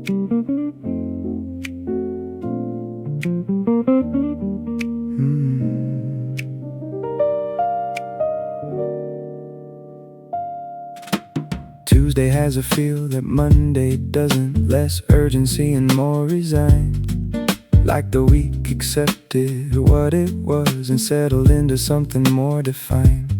Tuesday has a feel that Monday doesn't. Less urgency and more resigned. Like the week accepted what it was and settled into something more defined.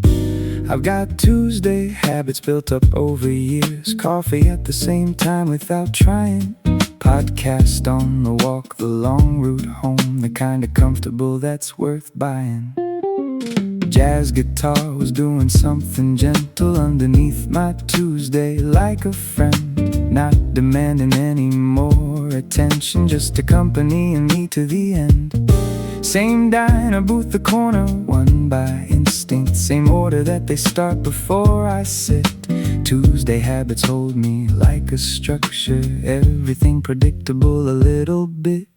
I've got Tuesday habits built up over years. Coffee at the same time without trying. Podcast on the walk, the long route home, the kind of comfortable that's worth buying. Jazz guitar was doing something gentle underneath my Tuesday, like a friend, not demanding any more attention, just accompanying me to the end. Same diner booth, the corner, one by instinct, same order that they start before I sit. Tuesday habits hold me like a structure, everything predictable a little bit.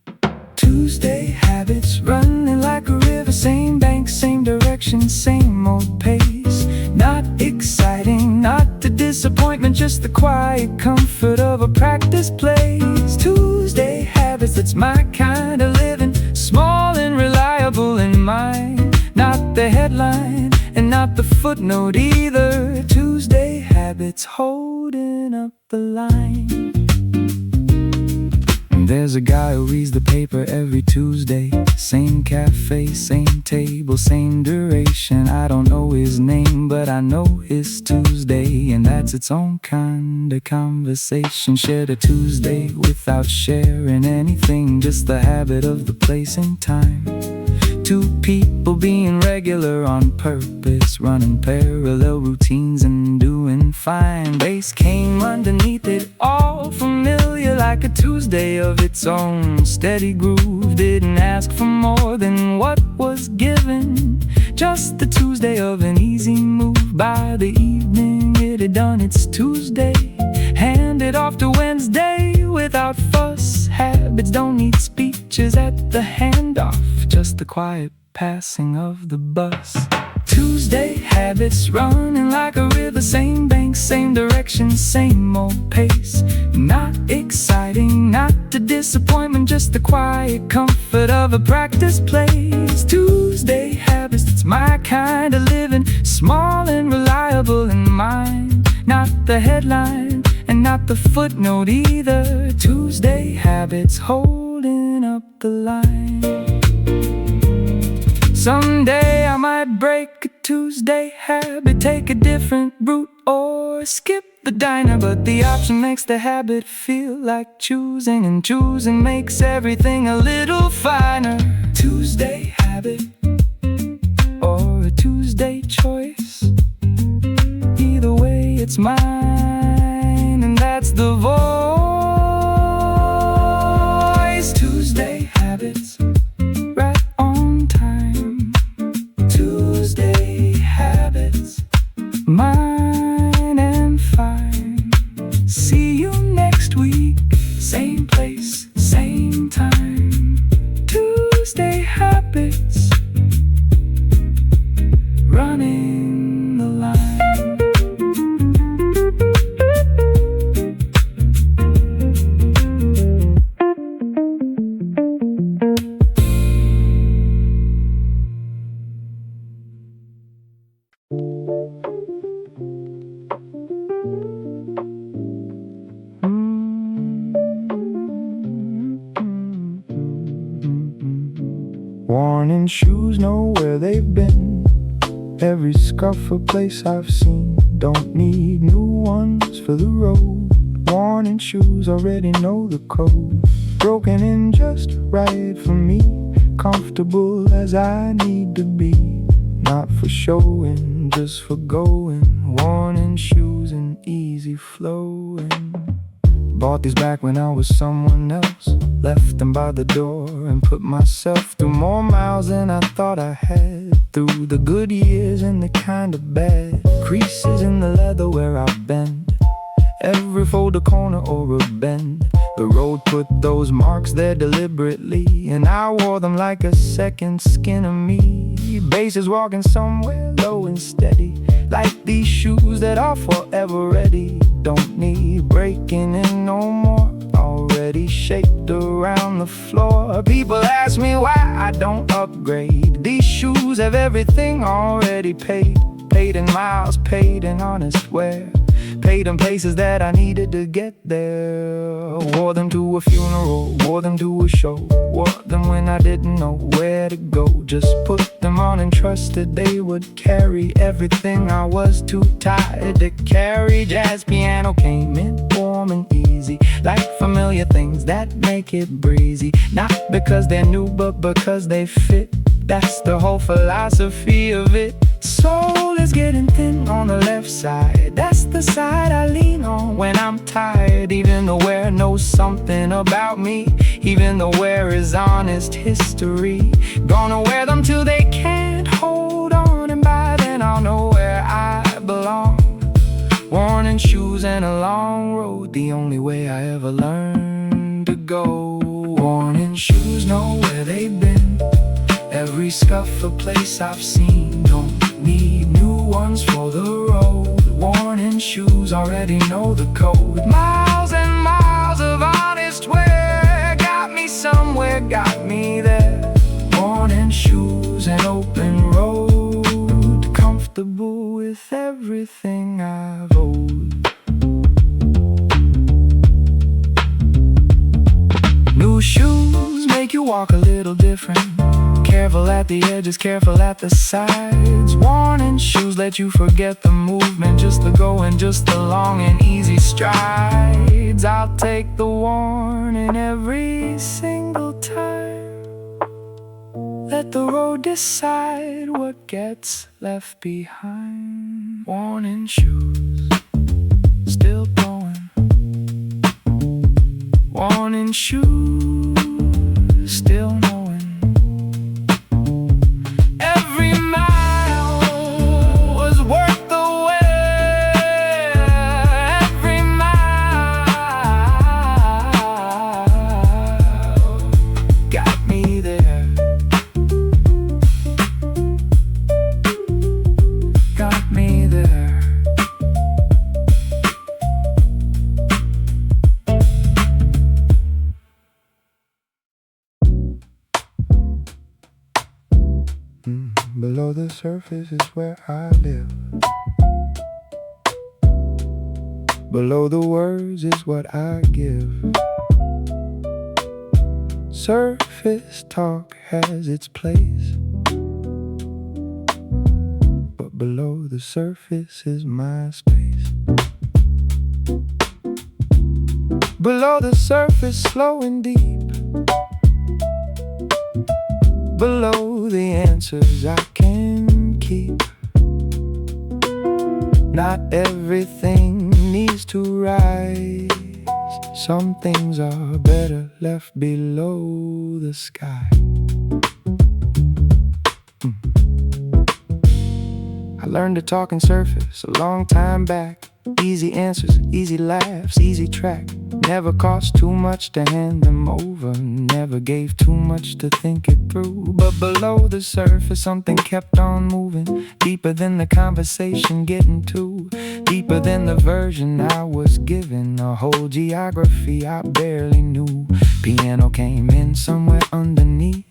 Tuesday habits running like a river, same bank, same direction, same old pace. Not exciting, not the disappointment, just the quiet comfort of a practice place. Tuesday habits, that's my kind of living, small and reliable in mind. Not the headline and not the footnote either. Tuesday habits holding up the line. There's a guy who reads the paper every Tuesday. Same cafe, same table, same duration. I don't know his name, but I know it's Tuesday, and that's its own kind of conversation. Shared a Tuesday without sharing anything, just the habit of the place and time. Two people being regular on purpose, running parallel routines and doing fine. Bass came underneath it, all familiar, like a Tuesday of its own. Steady groove, didn't ask for more than what was given. Just the Tuesday of an easy move. By the evening it had done its Tuesday, handed off to Wednesday without fuss. Habits don't need speeches at the handoff, just the quiet passing of the bus. Tuesday habits running like a river, same bank, same direction, same old pace. Not exciting, not the disappointment, just the quiet comfort of a practice place. Tuesday habits, it's my kind of living, small and reliable in mind. Not the headline and not the footnote either. Tuesday habits holding up the line. Someday I might break a Tuesday habit, take a different route or skip the diner, but the option makes the habit feel like choosing, and choosing makes everything a little finer. Tuesday habit or a Tuesday choice, either way it's mine, and that's the voice. Tuesday habits, right on time. Tuesday habits, mine and fine. See you next week, same place, same time. Tuesday habits, running the line. Worn-in shoes know where they've been, every scuff a place I've seen. Don't need new ones for the road. Worn-in shoes already know the code. Broken in just right for me, comfortable as I need to be. Not for showing, just for going. Worn-in shoes and easy flowing. Bought these back when I was someone else, left them by the door and put myself through more miles than I thought I had. Through the good years and the kind of bad, creases in the leather where I bend, every fold a corner or a bend. The road put those marks there deliberately, and I wore them like a second skin of me. Bases walking somewhere low and steady, like these shoes that are forever ready. Don't need breaking in no more already. shaped around the floor. People ask me why I don't upgrade. These shoes have everything already paid. Paid in miles, paid in honest wear. Paid in places that I needed to get there. Wore them to a funeral, wore them to a show. Wore them when I didn't know where to go. Just put them on and trusted they would carry everything I was too tired to carry. Jazz piano came in warm and easy, like familiar things that make it breezy. Not because they're new, but because they fit. That's the whole philosophy of it. Soul is getting thin on the left side. That's the side I lean on when I'm tired. Even though where knows something about me. Even though where is honest history. Gonna wear them till they can't hold on. And by then I'll know where I belong. Worn in shoes and a long road, the only way I ever learned to go. Worn in shoes, know where they've been. Every scuff a place I've seen. Don't need new ones for the road. Worn in shoes, already know the code. Miles and miles of honest wear got me somewhere, got me there. Worn in shoes, an open road, comfortable with everything I've owed. New shoes make you walk a little different. Careful at the edges, careful at the sides. Worn in shoes let you forget the movement, just the going, just the long and easy strides. I'll take the worn in every single time. Let the road decide what gets left behind. Worn in shoes, still going. Worn in shoes, still knowing. Below the surface is where I live. Below the words is what I give. Surface talk has its place, but below the surface is my space. Below the surface, slow and deep. Below the answers I can keep. Not everything needs to rise. Some things are better left below the sky. I learned to talk in surface a long time back. Easy answers, easy laughs, easy track. Never cost too much to hand them over. Never gave too much to think it through. But below the surface something kept on moving. Deeper than the conversation getting to. Deeper than the version I was given. A whole geography I barely knew. Piano came in somewhere underneath,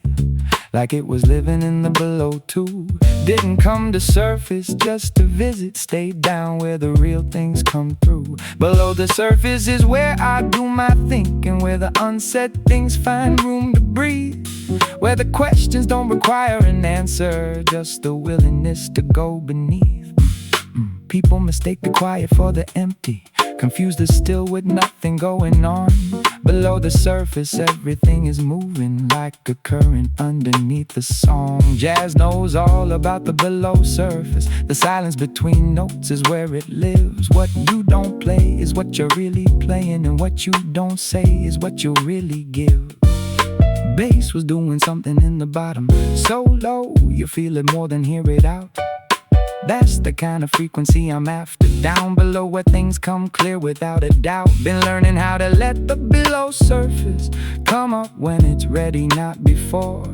like it was living in the below too. Didn't come to surface just to visit. Stayed down where the real things come through. Below the surface is where I do my thinking. Where the unsaid things find room to breathe. Where the questions don't require an answer, just the willingness to go beneath. People mistake the quiet for the empty. Confused as still with nothing going on. Below the surface everything is moving like a current underneath the song. Jazz knows all about the below surface. The silence between notes is where it lives. What you don't play is what you're really playing, and what you don't say is what you really give. Bass was doing something in the bottom, so low you feel it more than hear it out. That's the kind of frequency I'm after. Down below where things come clear without a doubt. Been learning how to let the below surface come up when it's ready, not before.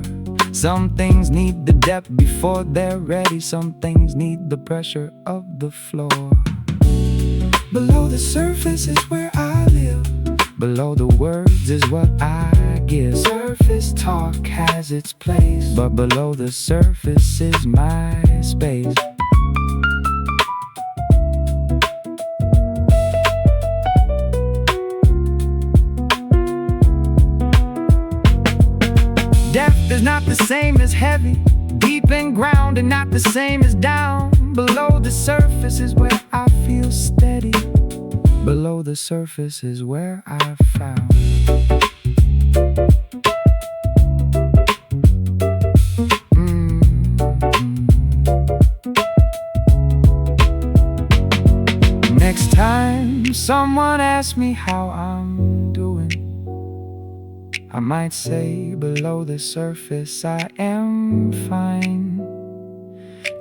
Some things need the depth before they're ready. Some things need the pressure of the floor. Below the surface is where I live. Below the words is what I give. Surface talk has its place, but below the surface is my space. Depth is not the same as heavy. Deep and grounded, not the same as down. Below the surface is where I feel steady. Below the surface is where I found. Next time someone asks me how I'm doing, I might say below the surface I am fine.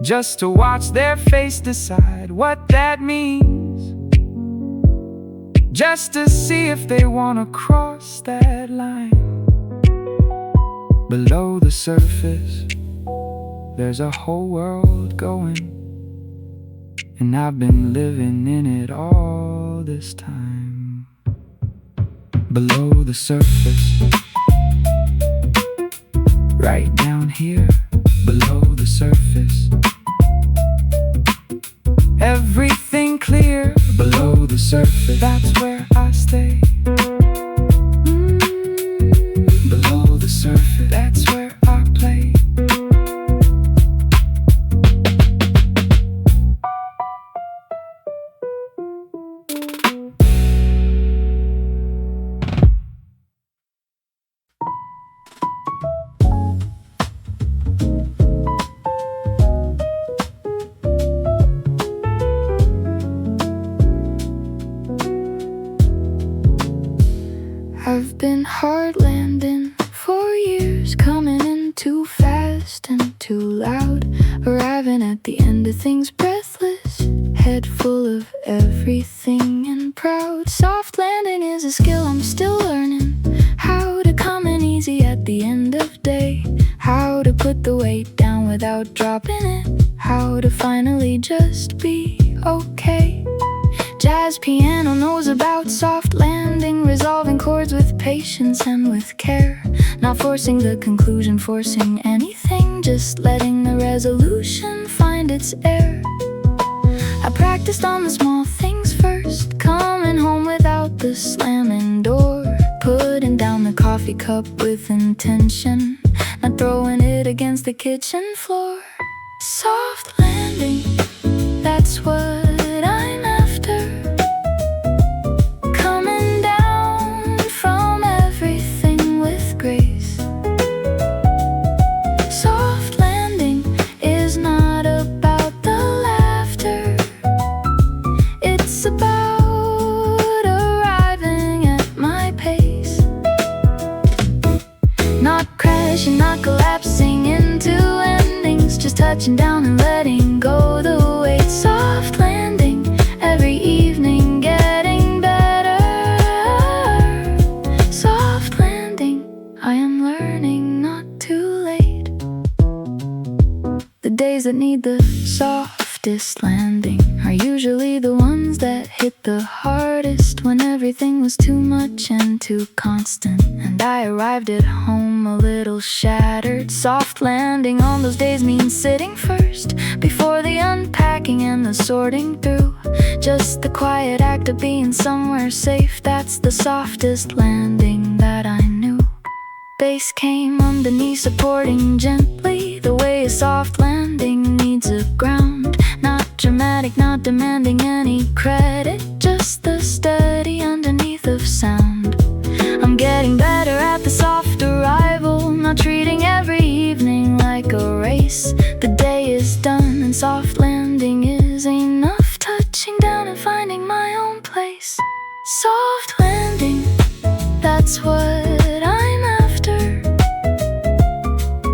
Just to watch their face decide what that means. Just to see if they wanna cross that line. Below the surface, there's a whole world going, and I've been living in it all this time. Below the surface, right down here, below the surface, everything clear. Below the surface, that's where I stay. Below the surface, that's where I play. I've been hard landing for years, coming in too fast and too loud, arriving at the end of things breathless, head full of everything and proud. Soft landing is a skill I'm still learning, how to come in easy at the end of day, how to put the weight down without dropping it, how to finally just be okay. Jazz piano knows about soft landing, resolving chords with patience and with care, not forcing the conclusion, forcing anything, just letting the resolution find its air. I practiced on the small things first, coming home without the slamming door, putting down the coffee cup with intention, not throwing it against the kitchen floor. Soft landing, that's what I'm after. Coming down from everything with grace. Soft landing is not about the laughter, it's about arriving at my pace. Not crashing, not collapsing into endings, just touching down and letting go the weight. Soft landing, every evening getting better. Soft landing, I am learning not too late. The days that need the softest landing are usually the ones that hit the hardest, when everything was too much and too constant, and I arrived at home a little shattered. Soft landing on those days means sitting first, before the unpacking and the sorting through. Just the quiet act of being somewhere safe, that's the softest landing that I knew. Bass came underneath, supporting gently, the way a soft landing needs a ground. Not dramatic, not demanding any credit, just the steady underneath of sound. I'm getting better at the soft arrival, not treating every evening like a race. The day is done and soft landing is enough, touching down and finding my own place. Soft landing, that's what I'm after.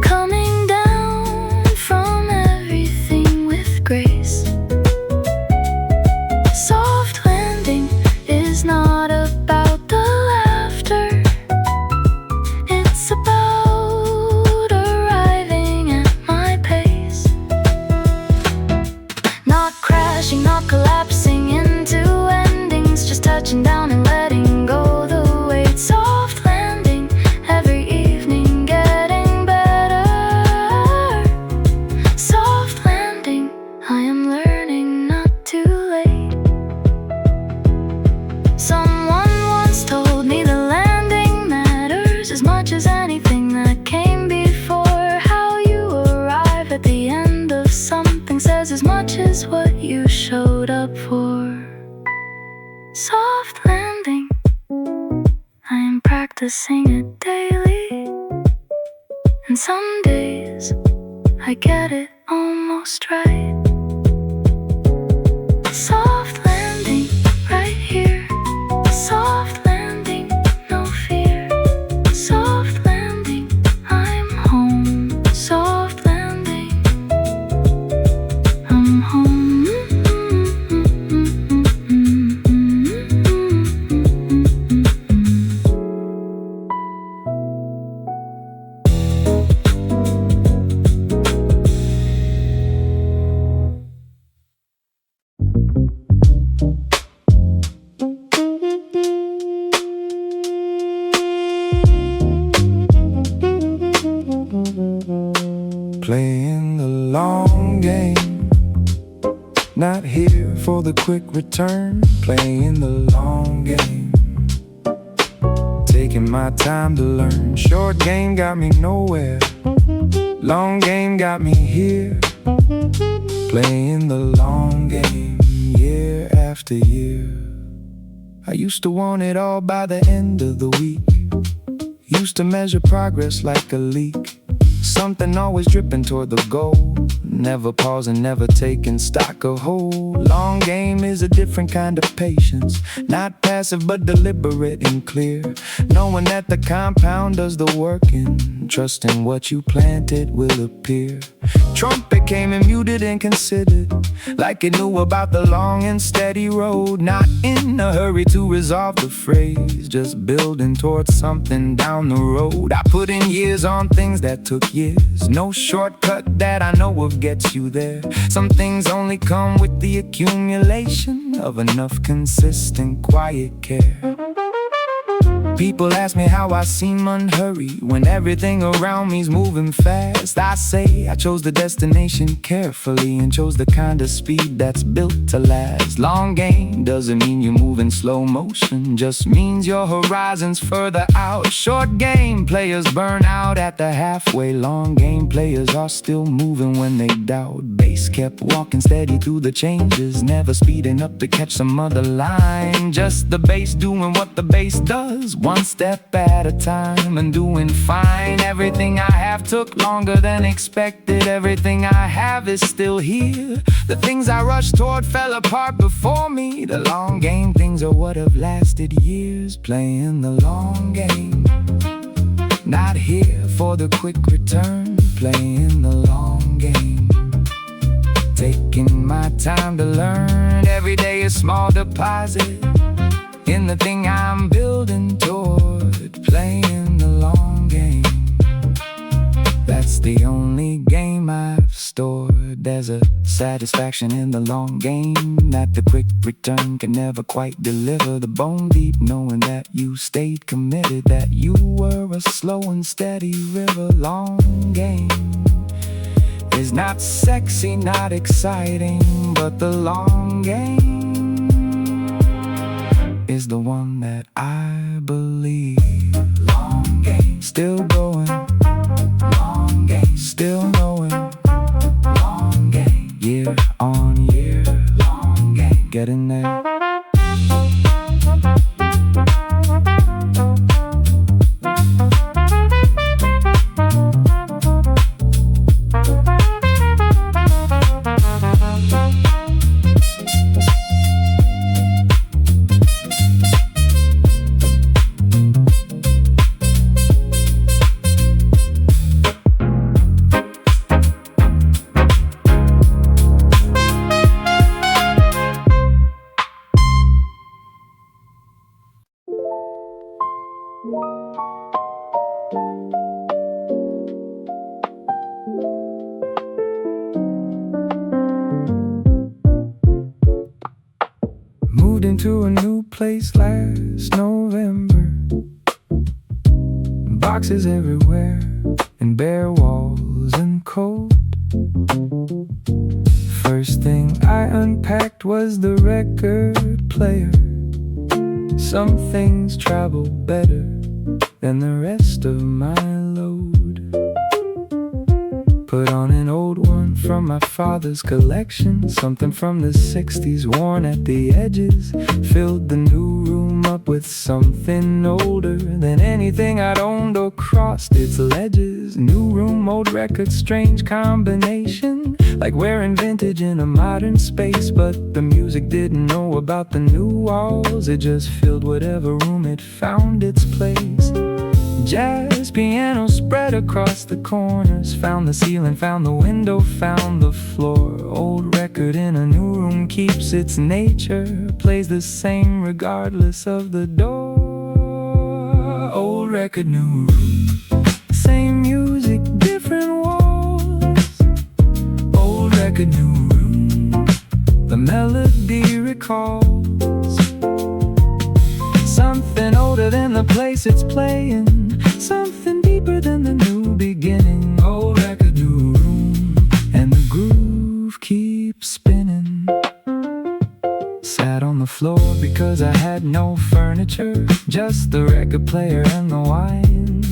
Coming down from everything with grace. Soft landing is not about the laughter, it's about arriving at my pace. Not crashing, not collapsing into endings, just touching down and letting go the is what you showed up for. Soft landing, I am practicing it daily. And some days I get it almost right. Soft landing, right here. Soft landing, no fear. Soft landing, I'm home. Soft landing, I'm home. Playing the long game, not here for the quick return. Playing the long game, taking my time to learn. Short game got me nowhere, long game got me here. Playing the long game, year after year. I used to want it all by the end of the week. Used to measure progress like a leak. Something always dripping toward the goal. Never pausing, never taking stock of whole. Long game is a different kind of patience. Not passive but deliberate and clear. Knowing that the compound does the working. Trusting what you planted will appear. Trumpet came and muted and considered, like it knew about the long and steady road. Not in a hurry to resolve the phrase, just building towards something down the road. I put in years on things that took years. No shortcut that I know of gets you there. Some things only come with the accumulation of enough consistent quiet care. People ask me how I seem unhurried when everything around me's moving fast. I say I chose the destination carefully and chose the kind of speed that's built to last. Long game doesn't mean you move in slow motion, just means your horizon's further out. Short game players burn out at the halfway. Long game players are still moving when they doubt. Bass kept walking steady through the changes, never speeding up to catch some other line. Just the bass doing what the bass does, one step at a time and doing fine. Everything I have took longer than expected. Everything I have is still here. The things I rushed toward fell apart before me. The long game things are what have lasted years. Playing the long game, not here for the quick return. Playing the long game, taking my time to learn. Every day a small deposit in the thing I'm building toward. Playing the long game, that's the only game I've stored. There's a satisfaction in the long game that the quick return can never quite deliver. The bone deep knowing that you stayed committed, that you were a slow and steady river. Long game is not sexy, not exciting, but the long game is the one that I believe. Long game, still going. Long game, still knowing. Long game, year on year. Long game, getting there. Moved into a new place last November. Boxes everywhere and bare walls and cold. First thing I unpacked was the record player. Some things travel better than the rest of my load. Put on an old one from my father's collection, something from the 60s worn at the edges. Filled the new room up with something older than anything I'd owned or crossed its ledges. New room, old record, strange combination, like wearing vintage in a modern space. But the music didn't know about the new walls, it just filled whatever room it found its place. Jazz piano spread across the corners, found the ceiling, found the window, found the floor. Old record in a new room keeps its nature, plays the same regardless of the door. Old record, new room, same music, different walls. Old record, new room, the melody recalls something older than the place it's playing, something deeper than the new beginning. Old record, new room, and the groove keeps spinning. Sat on the floor because I had no furniture, just the record player and the wine.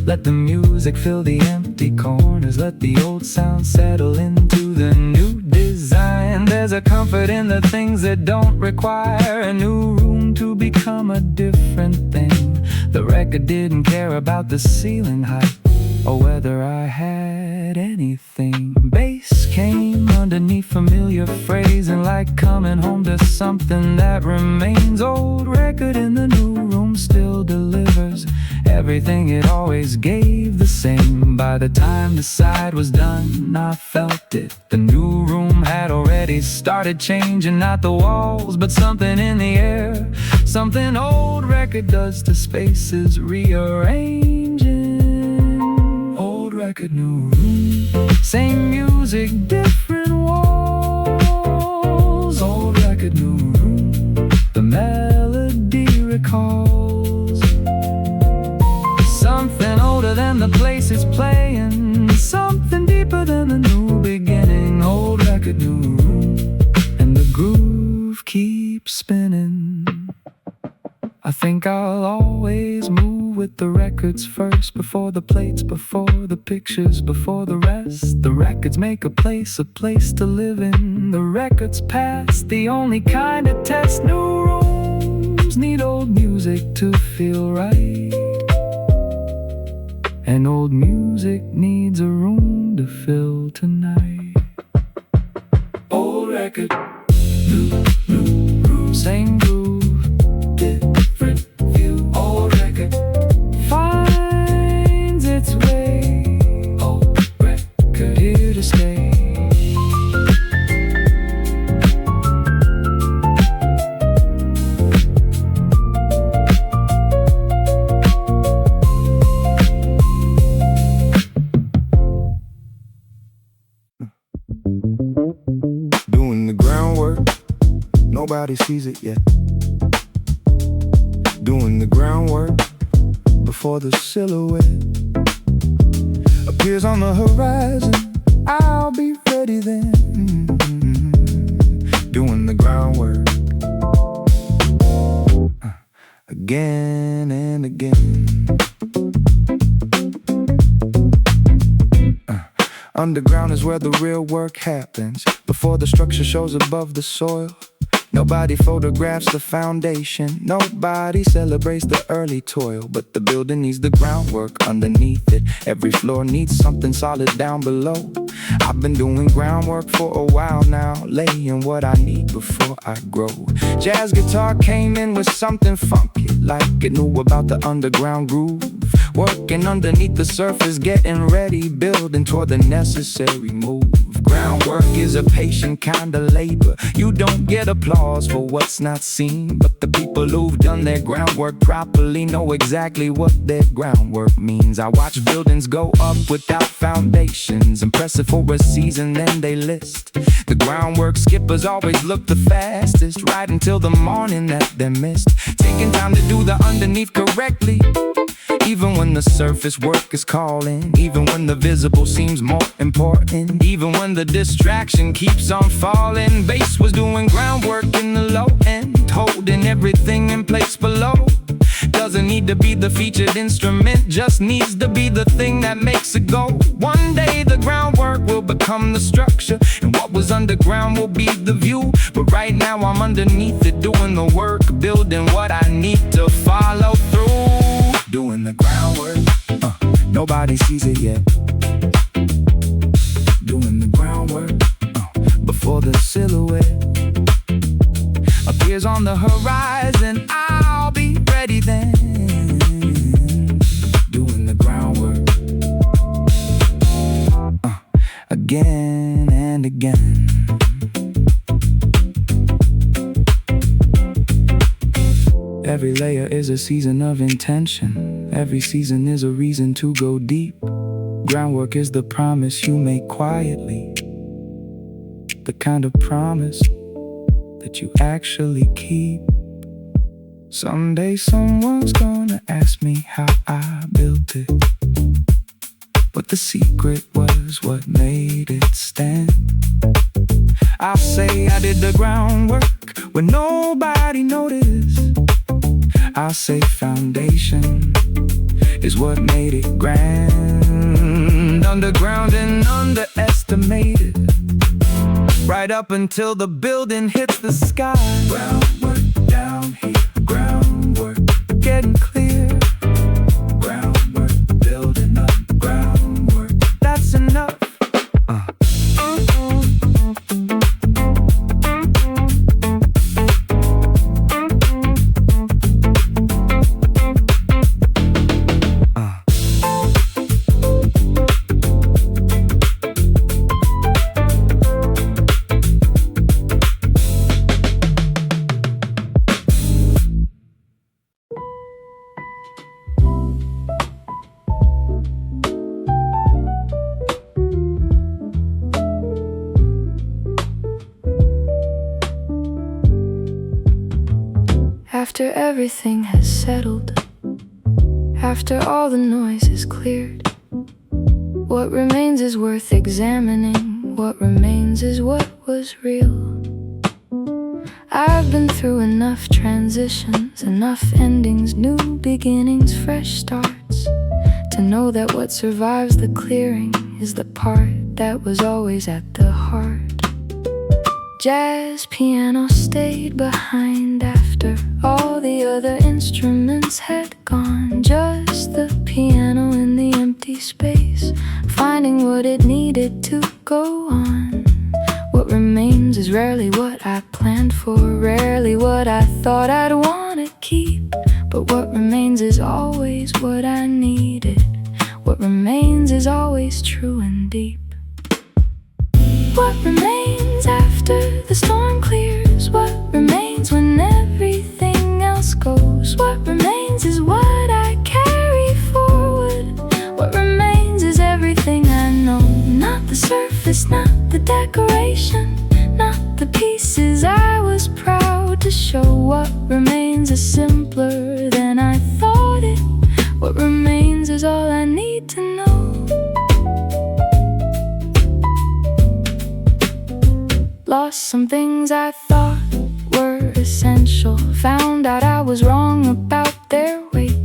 Let the music fill the empty corners, let the old sound settle into the new design. There's a comfort in the things that don't require a new room to become a different thing. The record didn't care about the ceiling height or whether I had anything. Bass came underneath familiar phrasing, like coming home to something that remains. Old record in the new room still delivers everything it always gave the same. By the time the side was done, I felt it. The new room had already started changing, not the walls, but something in the air. Something old record does to spaces, rearranging. Old record, new room, same music, different walls. Old record, new room, the melody recalls something older than the place it's playing, something deeper than the new beginning. Old record, new room, and the groove keeps spinning. I think I'll always move with the records first, before the plates, before the pictures, before the rest. The records make a place to live in. The records past, the only kind of test. New rooms need old music to feel right, and old music needs a room to fill tonight. Old record, new room, same groove, different view. Old record finds its way. Old record, here to stay. Doing the groundwork, nobody sees it yet. Doing the groundwork before the silhouette appears on the horizon. I'll be ready then. Doing the groundwork again and again. Underground is where the real work happens, before the structure shows above the soil. Nobody photographs the foundation, nobody celebrates the early toil, but the building needs the groundwork underneath it. Every floor needs something solid down below. I've been doing groundwork for a while now, laying what I need before I grow. Jazz guitar came in with something funky, like it knew about the underground groove. Working underneath the surface, getting ready, building toward the necessary move. Groundwork is a patient kind of labor. You don't get applause for what's not seen, but the people who've done their groundwork properly know exactly what their groundwork means. I watch buildings go up without foundations, impressive for a season, then they list. The groundwork skippers always look the fastest, right until the morning that they're missed. Taking time to do the underneath correctly, even when the surface work is calling, even when the visible seems more important, even when the distraction keeps on falling. Bass was doing groundwork in the low end, holding everything in place below. Doesn't doesn't need to be the featured instrument, just needs to be the thing that makes it go. One day the groundwork will become the structure, and what was underground will be the view. But right now I'm underneath it, doing the work, building what I need to follow through. Doing the groundwork, nobody sees it yet. Doing the groundwork, before the silhouette appears on the horizon, I'll be ready then. Doing the groundwork, again and again. Every layer is a season of intention. Every season is a reason to go deep. Groundwork is the promise you make quietly, the kind of promise that you actually keep. Someday someone's gonna ask me how I built it, but the secret was what made it stand. I'll say I did the groundwork when nobody noticed. I'll say foundation is what made it grand. Underground and underestimated, right up until the building hits the sky. Groundwork down here, groundwork getting clear. Groundwork building up, groundwork, that's enough. After everything has settled, after all the noise is cleared, what remains is worth examining. What remains is what was real. I've been through enough transitions, enough endings, new beginnings, fresh starts, to know that what survives the clearing is the part that was always at the heart. Jazz piano stayed behind after all the other instruments had gone. Just the piano in the empty space, finding what it needed to go on. What remains is rarely what I planned for, rarely what I thought I'd want to keep. But what remains is always what I needed. What remains is always true and deep. What remains after the storm clears? What remains when everything else goes? What remains is what I carry forward. What remains is everything I know. Not the surface, not the decoration, not the pieces I was proud to show. What remains is simpler than I thought it. What remains is all I need to know. Lost some things I thought were essential, found out I was wrong about their weight.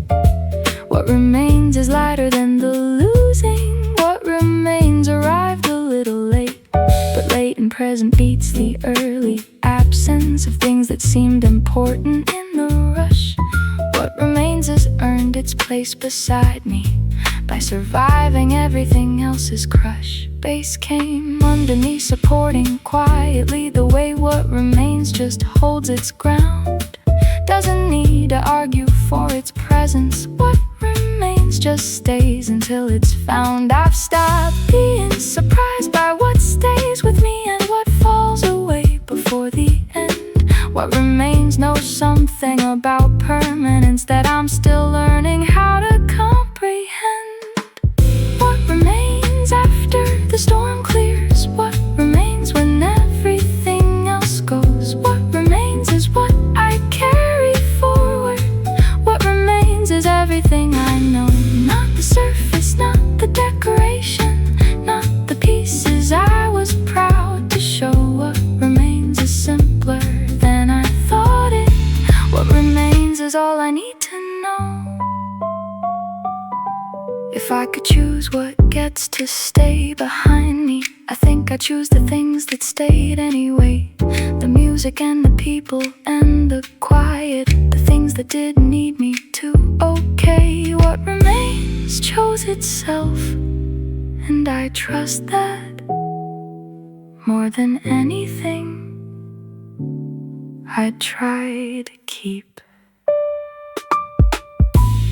What remains is lighter than the losing. What remains arrived a little late, but late and present beats the early absence of things that seemed important in the rush. What remains has earned its place beside me by surviving everything else's crush. Bass came under me, supporting quietly the way what remains just holds its ground. Doesn't need to argue for its presence. What remains just stays until it's found. I've stopped being surprised by what stays with me and what falls away before the end. What remains knows something about permanence that I'm still learning how to comprehend. What remains after the storm clears? What remains when everything else goes? What remains is what I carry forward. What remains is everything I know. Not the surface, not the decoration, not the pieces I was proud to show. What remains is simpler than I thought it. What remains is all I need to know. If I could choose what gets to stay behind me, I think I'd choose the things that stayed anyway. The music and the people and the quiet, the things that didn't need me to. Okay, what remains chose itself, and I trust that more than anything I'd try to keep.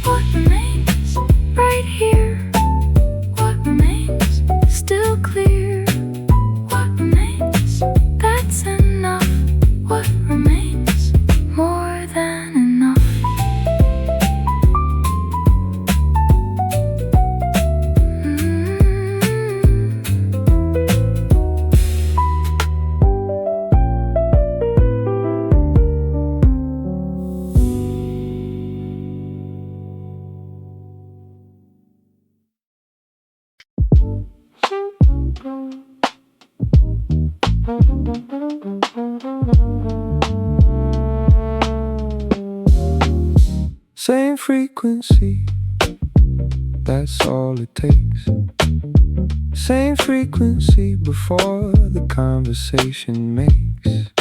What remains right here? What remains still clear? What remains? That's enough. What remains more than enough? Same frequency, that's all it takes. Same frequency before the conversation makes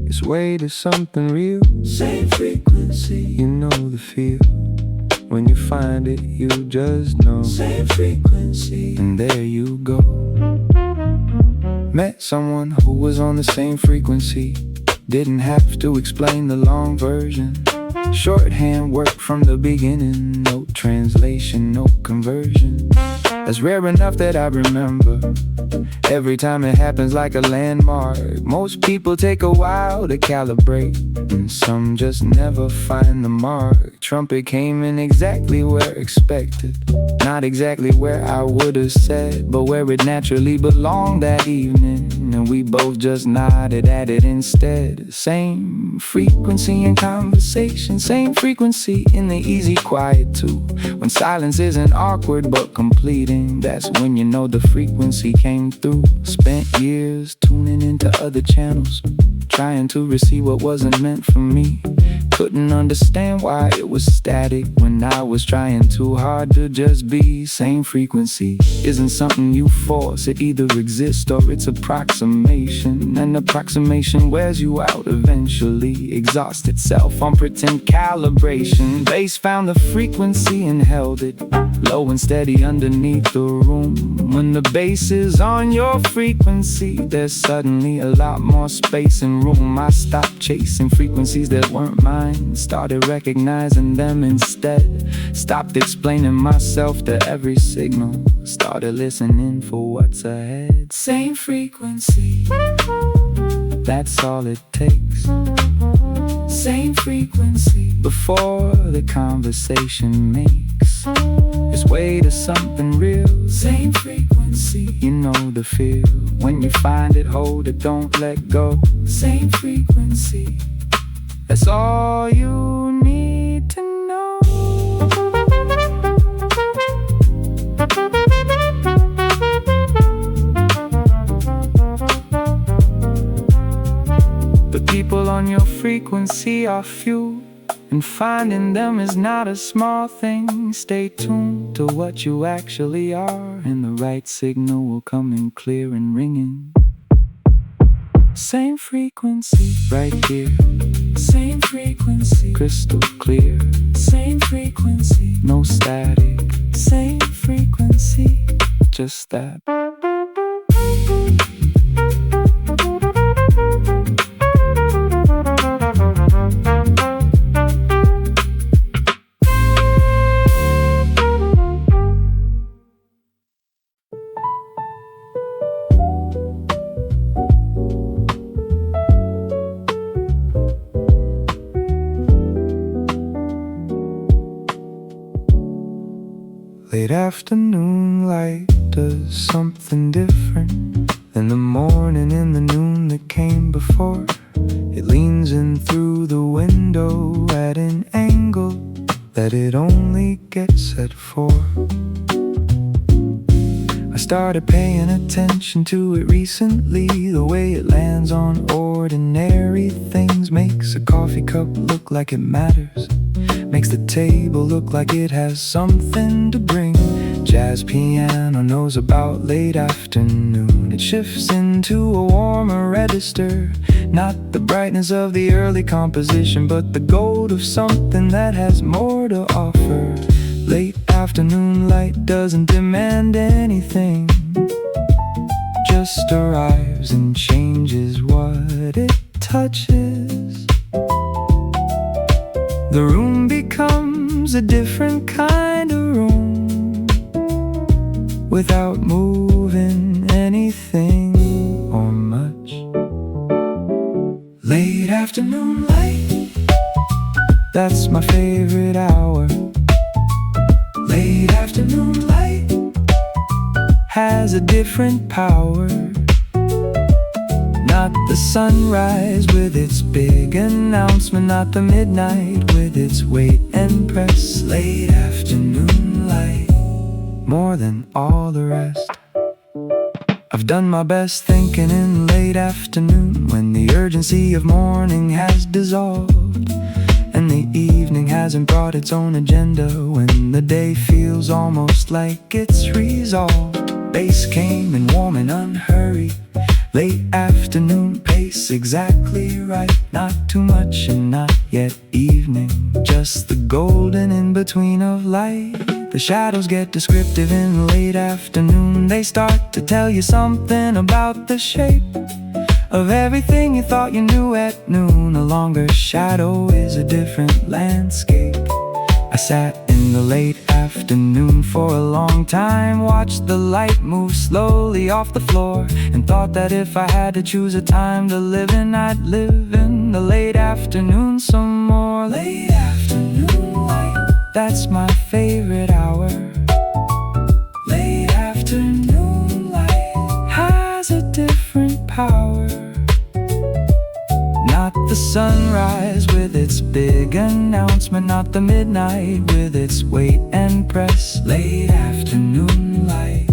its way to something real. Same frequency, you know the feel. When you find it, you just know. Same frequency, and there you go. Met someone who was on the same frequency. Didn't have to explain the long version. Shorthand work from the beginning. No translation, no conversion. That's rare enough that I remember. Every time it happens like a landmark. Most people take a while to calibrate, and some just never find the mark. Trumpet came in exactly where expected. Not exactly where I would've said, but where it naturally belonged that evening. And we both just nodded at it instead. Same frequency in conversation, same frequency in the easy quiet too. When silence isn't awkward but completing, that's when you know the frequency came through. Spent years tuning into other channels, trying to receive what wasn't meant for me. Couldn't understand why it was static when I was trying too hard to just be. Same frequency isn't something you force. It either exists or it's approximation. And approximation wears you out eventually. Exhausts itself on pretend calibration. Bass found the frequency and held it low and steady underneath the room. When the bass is on your frequency, there's suddenly a lot more space and room. I stopped chasing frequencies that weren't mine, started recognizing them instead. Stopped explaining myself to every signal, started listening for what's ahead. Same frequency, that's all it takes. Same frequency before the conversation makes its way to something real. Same frequency, you know the feel. When you find it, hold it, don't let go. Same frequency, that's all you need to know. The people on your frequency are few, and finding them is not a small thing. Stay tuned to what you actually are, and the right signal will come in clear and ringing. Same frequency, right here. Same frequency, crystal clear. Same frequency, no static. Same frequency, just that. Late afternoon light does something different than the morning and the noon that came before. It leans in through the window at an angle that it only gets at 4. I started paying attention to it recently. The way it lands on ordinary things makes a coffee cup look like it matters, makes the table look like it has something to bring. Jazz piano knows about late afternoon. It shifts into a warmer register. Not the brightness of the early composition, but the gold of something that has more to offer. Late afternoon light doesn't demand anything, just arrives and changes what it touches. The room becomes a different kind of room without moving anything or much. Late afternoon light, that's my favorite hour. Late afternoon light has a different power. Not the sunrise with its big announcement, not the midnight with its wait and press. Late afternoon light, more than all the rest. I've done my best thinking in late afternoon, when the urgency of morning has dissolved and the evening hasn't brought its own agenda, when the day feels almost like it's resolved. Bass came in warm and unhurried. Late afternoon pace exactly right. Not too much and not yet evening, just the golden in-between of light. The shadows get descriptive in late afternoon. They start to tell you something about the shape of everything you thought you knew at noon. A longer shadow is a different landscape. I sat in the late afternoon for a long time, watched the light move slowly off the floor, and thought that if I had to choose a time to live in, I'd live in the late afternoon some more. Late afternoon light, that's my favorite hour. Late afternoon light has a different power. Not the sunrise with its big announcement, not the midnight with its wait and press. Late afternoon light,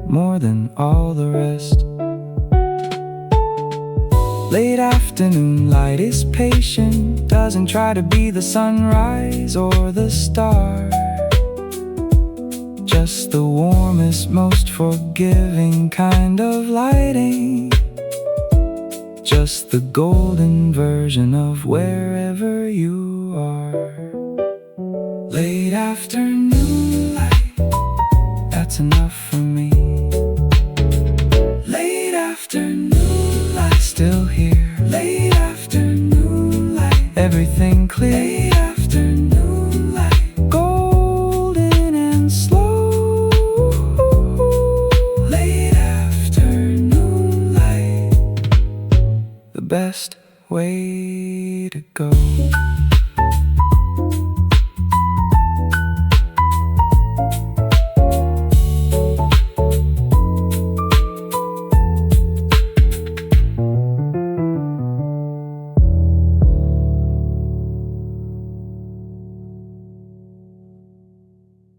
more than all the rest. Late afternoon light is patient, doesn't try to be the sunrise or the star, just the warmest, most forgiving kind of lighting. Just the golden version of wherever you are. Late afternoon light, that's enough for me. Late afternoon light, still here. Late afternoon light, everything clear. Late afternoon light, golden and slow. Late afternoon light, the best way to go.